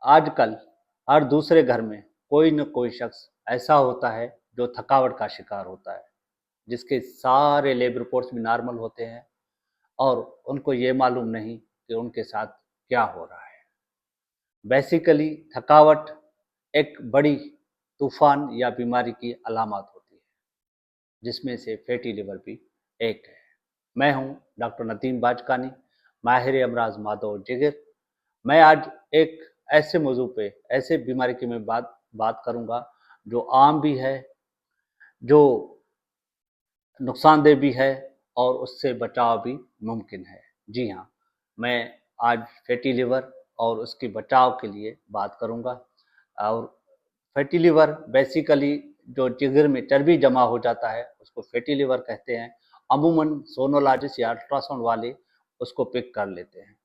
आजकल हर दूसरे घर में कोई न कोई शख्स ऐसा होता है जो थकावट का शिकार होता है, जिसके सारे लैब रिपोर्ट्स भी नॉर्मल होते हैं और उनको ये मालूम नहीं कि उनके साथ क्या हो रहा है। बेसिकली थकावट एक बड़ी तूफान या बीमारी की अलामत होती है, जिसमें से फैटी लिवर भी एक है। मैं हूं डॉक्टर नदीम बाजकानी, माहिर अमराज मादो और जिगर। मैं आज एक ऐसे मौजू पे, ऐसे बीमारी की मैं बात करूंगा जो आम भी है, जो नुकसानदेह भी है और उससे बचाव भी मुमकिन है। जी हाँ, मैं आज फैटी लिवर और उसके बचाव के लिए बात करूंगा। और फैटी लिवर बेसिकली जो जिगर में चर्बी जमा हो जाता है उसको फैटी लिवर कहते हैं। अमूमन सोनोलॉजिस्ट या अल्ट्रासाउंड वाले उसको पिक कर लेते हैं।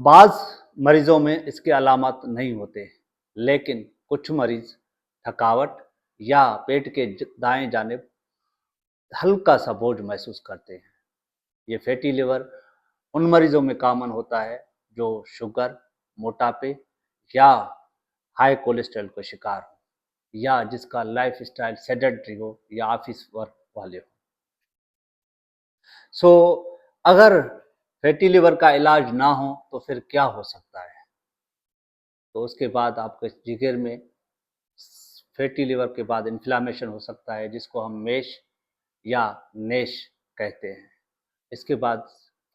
बाज़ मरीजों में इसके अलामत नहीं होते, लेकिन कुछ मरीज थकावट या पेट के दाएं जानिब हल्का सा बोझ महसूस करते हैं। ये फैटी लिवर उन मरीजों में कॉमन होता है जो शुगर, मोटापे या हाई कोलेस्ट्रॉल का शिकार हो, या जिसका लाइफ स्टाइल सेडेंटरी हो या ऑफिस वर्क वाले हो। अगर फैटी लिवर का इलाज ना हो तो फिर क्या हो सकता है? तो उसके बाद आपके जिगर में फैटी लिवर के बाद इन्फ्लामेशन हो सकता है, जिसको हम मेश या नेश कहते हैं। इसके बाद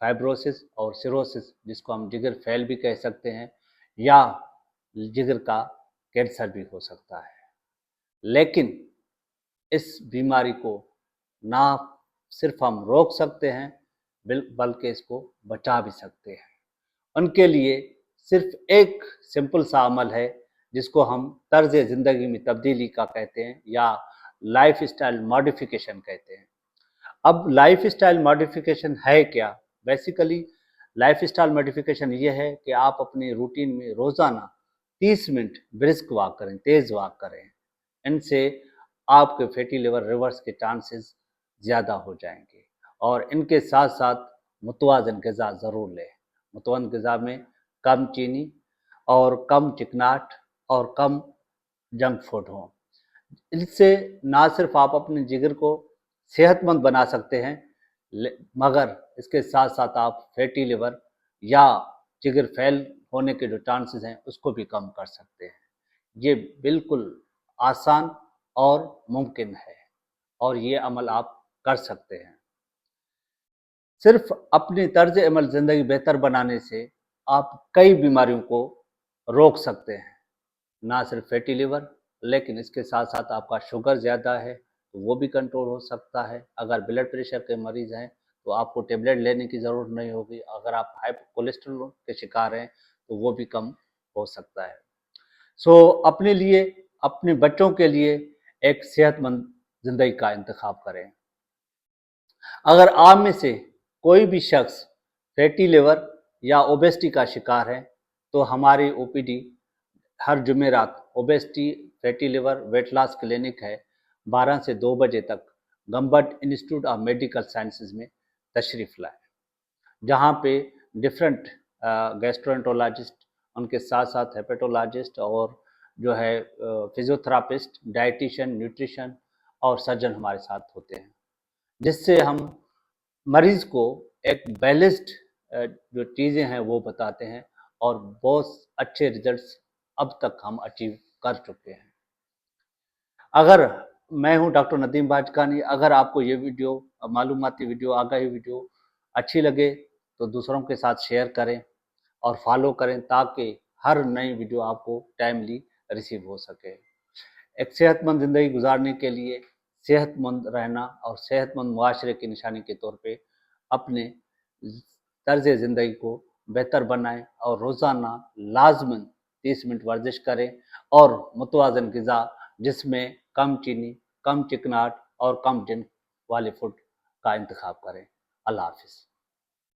फाइब्रोसिस और सिरोसिस, जिसको हम जिगर फैल भी कह सकते हैं, या जिगर का कैंसर भी हो सकता है। लेकिन इस बीमारी को ना सिर्फ हम रोक सकते हैं, बल्कि इसको बचा भी सकते हैं। उनके लिए सिर्फ एक सिंपल सा अमल है, जिसको हम तर्ज ज़िंदगी में तब्दीली का कहते हैं या लाइफ स्टाइल मॉडिफिकेशन कहते हैं। अब लाइफ स्टाइल मॉडिफिकेशन है क्या? बेसिकली लाइफ स्टाइल मॉडिफिकेशन ये है कि आप अपनी रूटीन में रोज़ाना 30 मिनट ब्रिस्क वॉक करें, तेज़ वॉक करें। इनसे आपके फैटी लिवर रिवर्स के चांसेस ज़्यादा हो जाएंगे। और इनके साथ साथ मुतवाज़न ग़िज़ा ज़रूर लें। मुतवाज़न ग़िज़ा में कम चीनी और कम चिकनाहट और कम जंक फूड हो। इससे ना सिर्फ आप अपने जिगर को सेहतमंद बना सकते हैं, मगर इसके साथ साथ आप फैटी लिवर या जिगर फेल होने के जो चांसेस हैं उसको भी कम कर सकते हैं। ये बिल्कुल आसान और मुमकिन है और ये अमल आप कर सकते हैं। सिर्फ अपनी तर्ज अमल ज़िंदगी बेहतर बनाने से आप कई बीमारियों को रोक सकते हैं, ना सिर्फ फैटी लिवर, लेकिन इसके साथ साथ आपका शुगर ज़्यादा है तो वो भी कंट्रोल हो सकता है। अगर ब्लड प्रेशर के मरीज़ हैं तो आपको टेबलेट लेने की ज़रूरत नहीं होगी। अगर आप हाई कोलेस्ट्रॉल के शिकार हैं तो वो भी कम हो सकता है। अपने लिए, अपने बच्चों के लिए एक सेहतमंद ज़िंदगी का इंतखाब करें। अगर आप में से कोई भी शख्स फैटी लिवर या ओबेसिटी का शिकार है तो हमारी ओपीडी हर जुमेरात obesity, fatty liver, weight loss clinic है, 12 से 2 बजे तक Gambat institute of medical sciences में तशरीफ़ लाएं, जहाँ पे डिफरेंट गैस्ट्रोएंटरोलॉजिस्ट, उनके साथ साथ हेपेटोलॉजिस्ट और जो है फिजियोथेरापिस्ट, डाइटिशियन, न्यूट्रिशन और सर्जन हमारे साथ होते हैं, जिससे हम मरीज़ को एक बैलेंस्ड जो चीज़ें हैं वो बताते हैं और बहुत अच्छे रिजल्ट्स अब तक हम अचीव कर चुके हैं। अगर मैं हूं डॉक्टर नदीम बाजकानी, अगर आपको ये वीडियो, मालूमाती वीडियो, आगाही वीडियो अच्छी लगे तो दूसरों के साथ शेयर करें और फॉलो करें, ताकि हर नई वीडियो आपको टाइमली रिसीव हो सके। एक सेहतमंद ज़िंदगी गुजारने के लिए सेहतमंद रहना और सेहतमंद मुआशरे की निशानी के तौर पे अपने तर्ज ज़िंदगी को बेहतर बनाएं और रोज़ाना लाजमन 30 मिनट वर्जिश करें और मुतवाज़न ग़िज़ा, जिसमें कम चीनी, कम चिकनाहट और कम जिंक वाले फूड का इंतखाब करें। अल्लाह हाफ़िज़।